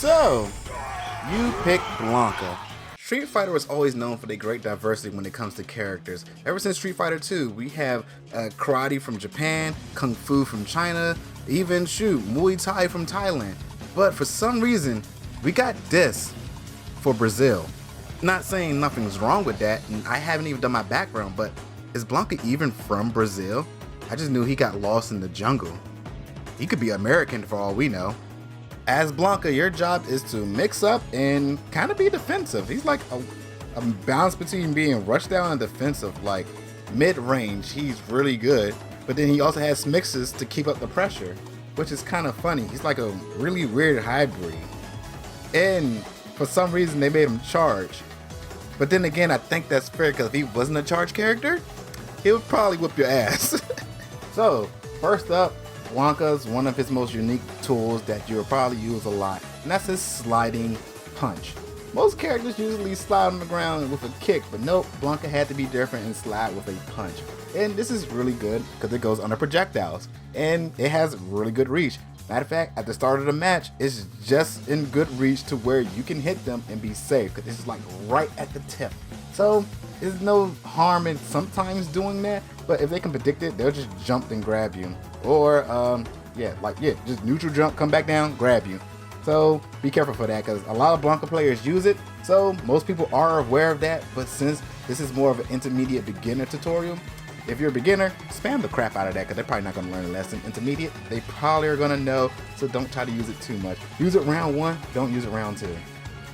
So, You Pick Blanka. Street Fighter was always known for their great diversity when it comes to characters. Ever since Street Fighter 2, we have karate from Japan, kung fu from China, even Muay Thai from Thailand. But for some reason, we got this for Brazil. Not saying nothing's wrong with that, and I haven't even done my background, but is Blanka even from Brazil? I just knew he got lost in the jungle. He could be American for all we know. As Blanka, your job is to mix up and kind of be defensive. He's like a balance between being rushed down and defensive, like mid-range. He's really good, but then he also has mixes to keep up the pressure, which is kind of funny. He's like a really weird hybrid. And for some reason, they made him charge. But then again, I think that's fair because if he wasn't a charge character, he would probably whip your ass. So, first up, Blanka's one of his most unique tools that you'll probably use a lot, and that's his sliding punch. Most characters usually slide on the ground with a kick, but nope, Blanka had to be different and slide with a punch. And this is really good because it goes under projectiles, and it has really good reach. Matter of fact, at the start of the match, it's just in good reach to where you can hit them and be safe, because it's like right at the tip. So there's no harm in sometimes doing that, but if they can predict it, they'll just jump and grab you. Or, just neutral jump, come back down, grab you. So be careful for that, because a lot of Blanka players use it, so most people are aware of that. But since this is more of an intermediate beginner tutorial, if you're a beginner, spam the crap out of that, because they're probably not going to learn a lesson. Intermediate, they probably are going to know, so don't try to use it too much. Use it round 1, don't use it round 2.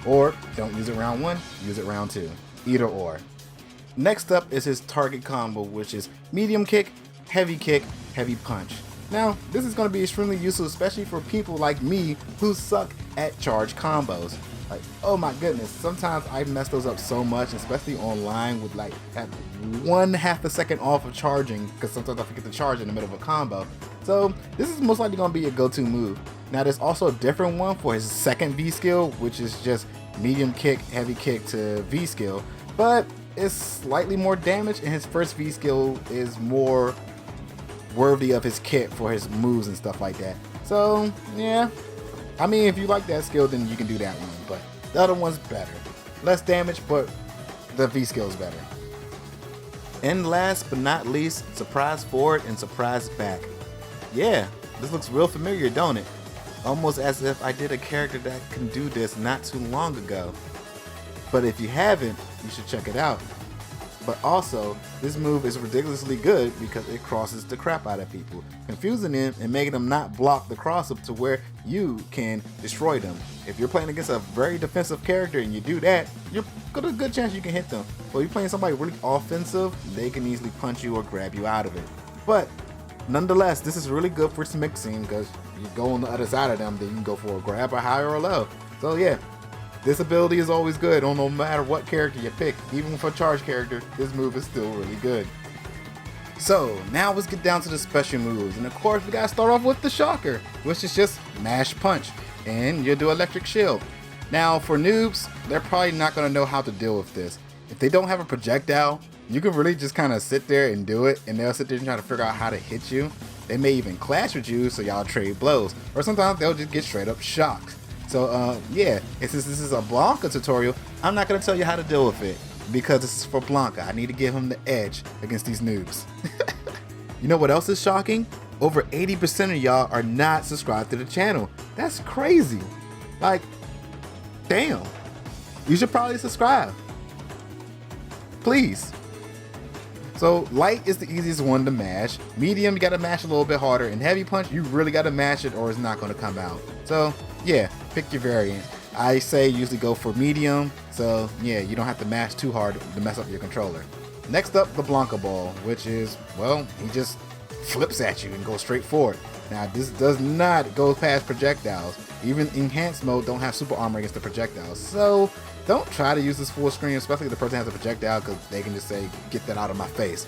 Or don't use it round 1, use it round 2. Either or. Next up is his target combo, which is medium kick, heavy punch. Now, this is going to be extremely useful, especially for people like me who suck at charge combos. Like, oh my goodness, sometimes I mess those up so much, especially online with like at 1/2 a second off of charging, because sometimes I forget to charge in the middle of a combo. So this is most likely going to be a go-to move. Now there's also a different one for his second V skill, which is just medium kick, heavy kick to V skill, but it's slightly more damage, and his first V skill is more worthy of his kit for his moves and stuff like that. So yeah, I mean, if you like that skill, then you can do that one, but the other one's better. Less damage, but the V skill is better. And last but not least, surprise forward and surprise back. Yeah, this looks real familiar, don't it? Almost as if I did a character that can do this not too long ago. But if you haven't, you should check it out. But also, this move is ridiculously good because it crosses the crap out of people, confusing them and making them not block the cross up to where you can destroy them. If you're playing against a very defensive character and you do that, you're got a good chance you can hit them. But if you're playing somebody really offensive, they can easily punch you or grab you out of it. But nonetheless, this is really good for some mixing, because you go on the other side of them, then you can go for a grab, a high or a low. So yeah, this ability is always good on no matter what character you pick. Even for a charge character, this move is still really good. So now let's get down to the special moves, and of course we gotta start off with the shocker, which is just mash punch, and you'll do electric shield. Now for noobs, they're probably not gonna know how to deal with this. If they don't have a projectile, you can really just kind of sit there and do it, and they'll sit there and try to figure out how to hit you. They may even clash with you, so y'all trade blows, or sometimes they'll just get straight up shocked. So yeah, since this is a Blanka tutorial, I'm not going to tell you how to deal with it, because this is for Blanka. I need to give him the edge against these noobs. You know what else is shocking? Over 80% of y'all are not subscribed to the channel. That's crazy. Like, damn. You should probably subscribe. Please. So light is the easiest one to mash. Medium, you gotta mash a little bit harder. And heavy punch, you really gotta mash it or it's not gonna come out. So yeah, pick your variant. I say usually go for medium. So yeah, you don't have to mash too hard to mess up your controller. Next up, the Blanka ball, which is, well, he just flips at you and goes straight forward. Now this does not go past projectiles. Even enhanced mode don't have super armor against the projectiles. So don't try to use this full screen, especially if the person has a projectile, because they can just say, get that out of my face.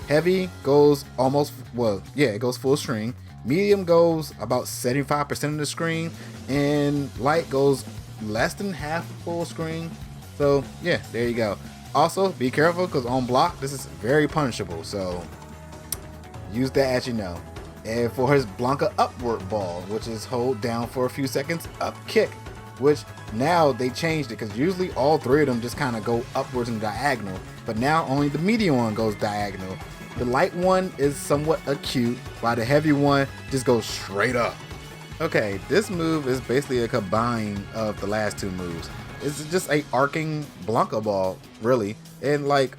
Heavy goes almost, well, yeah, it goes full screen. Medium goes about 75% of the screen, and light goes less than half full screen. So yeah, there you go. Also, be careful because on block, this is very punishable. So use that as you know. And for his Blanka upward ball, which is hold down for a few seconds, up kick, which now they changed it because usually all three of them just kind of go upwards and diagonal, but now only the medium one goes diagonal. The light one is somewhat acute, while the heavy one just goes straight up. Okay, this move is basically a combine of the last two moves. It's just a arcing Blanka ball, really, and like,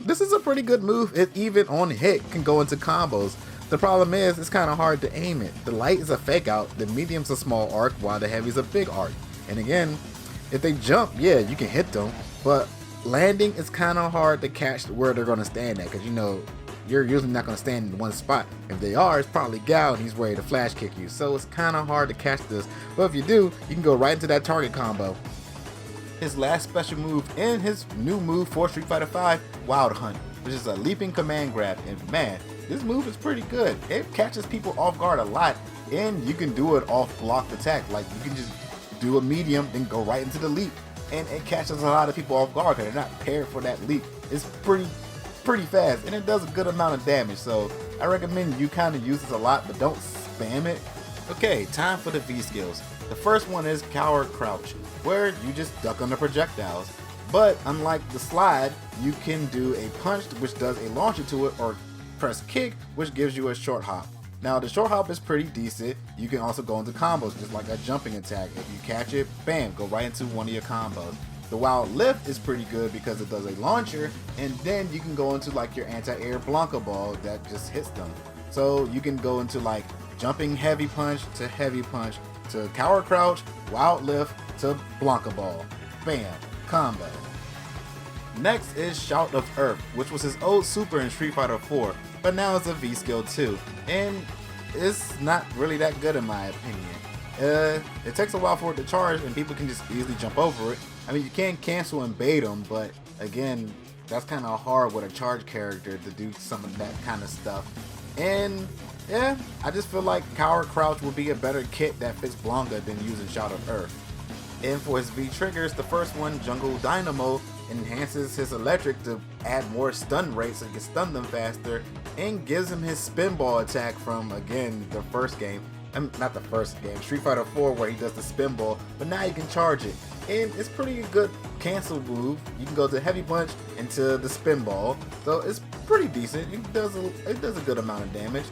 this is a pretty good move. It even on hit can go into combos. The problem is, it's kind of hard to aim it. The light is a fake out, the medium's a small arc, while the heavy's a big arc. And again, if they jump, yeah, you can hit them, but landing is kind of hard to catch where they're going to stand at, because you know, you're usually not going to stand in one spot. If they are, it's probably Gal and he's ready to flash kick you, so it's kind of hard to catch this. But if you do, you can go right into that target combo. His last special move and his new move for Street Fighter V, Wild Hunt, which is a leaping command grab, and man, this move is pretty good. It catches people off guard a lot, and you can do it off blocked attack. Like, you can just do a medium, then go right into the leap, and it catches a lot of people off guard because they're not paired for that leap. It's pretty fast, and it does a good amount of damage, so I recommend you kind of use this a lot, but don't spam it. Okay, time for the V skills. The first one is Coward Crouch, where you just duck under projectiles. But unlike the slide, you can do a punch, which does a launcher to it, or press kick, which gives you a short hop. Now the short hop is pretty decent. You can also go into combos, just like a jumping attack. If you catch it, bam, go right into one of your combos. The wild lift is pretty good because it does a launcher, and then you can go into like your anti-air Blanka ball that just hits them. So you can go into like jumping heavy punch to coward crouch, wild lift to Blanka ball. Bam, combo. Next is Shout of Earth, which was his old super in Street Fighter 4, but now it's a V skill too, and it's not really that good in my opinion. It takes a while for it to charge, and people can just easily jump over it. I mean, you can cancel and bait them, but again, that's kind of hard with a charge character to do some of that kind of stuff. And yeah, I just feel like Coward Crouch would be a better kit that fits Blanka than using Shout of Earth. And for his V triggers, the first one, Jungle Dynamo, enhances his electric to add more stun rates so you can stun them faster, and gives him his spinball attack from, again, the first game. Not the first game, Street Fighter 4, where he does the spinball, but now you can charge it. And it's pretty good cancel move. You can go to heavy punch into the spinball, so it's pretty decent. It does a good amount of damage.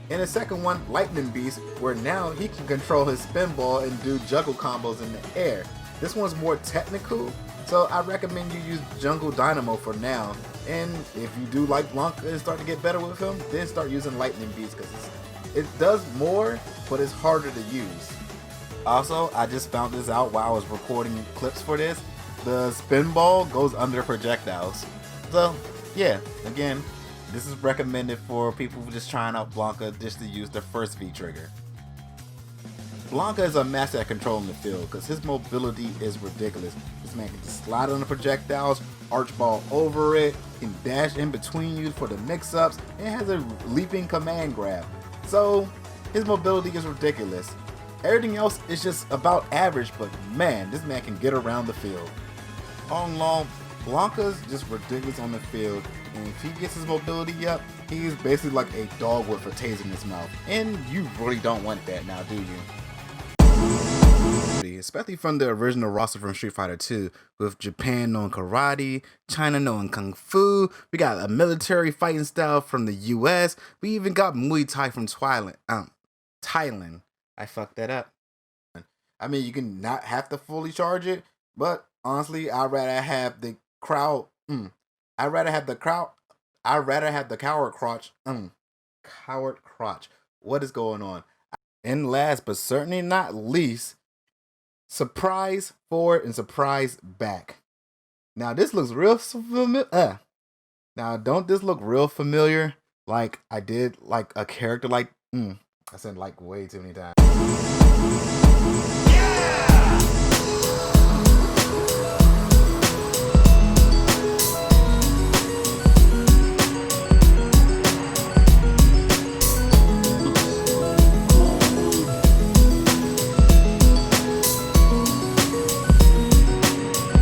And the second one, Lightning Beast, where now he can control his spinball and do juggle combos in the air. This one's more technical, so I recommend you use Jungle Dynamo for now. And if you do like Blanka and start to get better with him, then start using Lightning Beast, because it does more, but it's harder to use. Also, I just found this out while I was recording clips for this. The spinball goes under projectiles. So, yeah, again, this is recommended for people just trying out Blanka just to use the first V trigger. Blanka is a master at controlling the field because his mobility is ridiculous. This man can just slide on the projectiles, arch ball over it, can dash in between you for the mix-ups, and has a leaping command grab. So, his mobility is ridiculous. Everything else is just about average, but man, this man can get around the field. All in all, Blanka's just ridiculous on the field, and if he gets his mobility up, he's basically like a dog with a taser in his mouth, and you really don't want that now, do you? Especially from the original roster from Street Fighter 2, with Japan knowing karate, China knowing kung fu, we got a military fighting style from the US, we even got Muay Thai from Thailand. I fucked that up. I mean, you can not have to fully charge it, but honestly, I'd rather have the crowd. I'd rather have the coward crotch. Coward crotch. What is going on? And last but certainly not least, surprise forward and surprise back. Now this looks real familiar. Now don't this look real familiar? Like I did like a character like I said like way too many times.